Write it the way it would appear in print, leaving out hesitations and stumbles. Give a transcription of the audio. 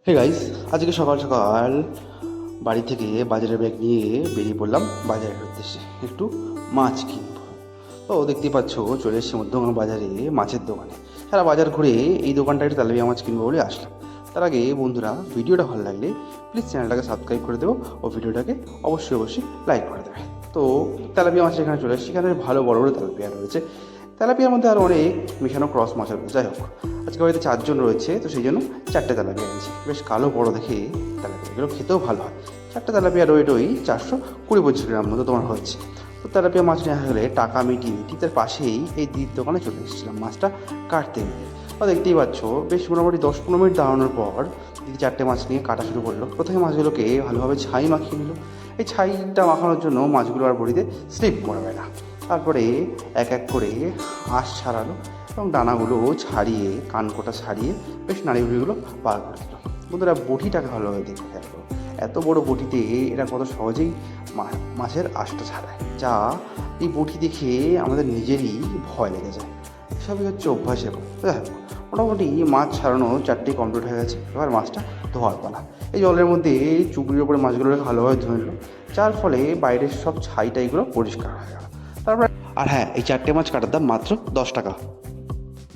Hey guys, আজকে সকাল সকাল বাড়ি থেকে বাজারের ব্যাগ নিয়ে বেরিয়ে পড়লাম বাজারের উদ্দেশ্যে। একটু মাছ কিনবো। তো দেখতেই পাচ্ছ, চলে এসেছি মধ্যমগ্রাম বাজারে মাছের দোকানে। সারা বাজার ঘুরে এই দোকানটা একটু তেলাপিয়া মাছ কিনবো বলে আসলাম। তার আগে বন্ধুরা, ভিডিওটা ভালো লাগলে প্লিজ চ্যানেলটাকে সাবস্ক্রাইব করে দেবো ও ভিডিওটাকে অবশ্যই লাইক করে দেবে। তো তেলাপিয়া মাছ এখানে চলে এসেছি। এখানে বড় বড় তেলাপিয়া রয়েছে। তেলাপিয়ার মধ্যে আরও অনেক মেশানো ক্রস মাছ রয়েছে। যাই হোক, আজকে বাড়িতে 4 জন রয়েছে, তো সেই জন্য 4টে তেলাপিয়া এনেছি। বেশ কালো বড় দেখে তেলাপিয়া, এগুলো খেতেও ভালো হয়। 4টে তেলাপিয়া ওয়েট ওই 420-25 গ্রাম মতো তোমার হচ্ছে। তো তেলাপিয়া মাছ নেওয়া হলে টাকা মিটিয়ে ঠিক তার পাশেই এই দিদির দোকানে চলে এসেছিলাম মাছটা কাটতে গিয়ে। তো দেখতেই পাচ্ছ, বেশ মোটামুটি 10-15 মিনিট দাঁড়ানোর পর দিদি 4টে মাছ নিয়ে কাটা শুরু করলো। প্রথমে মাছগুলোকে ভালোভাবে ছাই মাখিয়ে নিল। এই ছাইটা মাখানোর জন্য মাছগুলো আর বড়িতে স্লিপ করবে না। তারপরে এক এক করে আঁশ ছাড়ালো এবং ডানাগুলো ছাড়িয়ে, কানকোটা ছাড়িয়ে বেশ নাড়িভুড়িগুলো বার করে দিল। বন্ধুরা, বটিটাকে ভালোভাবে দেখে থাকলো। এত বড় বটিতে এরা কত সহজেই মাছের আঁশটা ছাড়ায়, যা এই বটি দেখে আমাদের নিজেরই ভয় লেগে যায়। এসবই হচ্ছে অভ্যাসের কথা। দেখো, মোটামুটি মাছ ছাড়ানো 4টে কমপ্লিট হয়ে গেছে। এবার মাছটা ধোয়ার পালা। এই জলের মধ্যে চুবড়ির ওপরে মাছগুলোকে ভালোভাবে ধুয়ে নিল, যার ফলে বাইরের সব ছাই টাইগুলো পরিষ্কার হয়ে গেল। তারপর আর হ্যাঁ, এই 4টে মাছ কাটার দাম মাত্র 10 টাকা।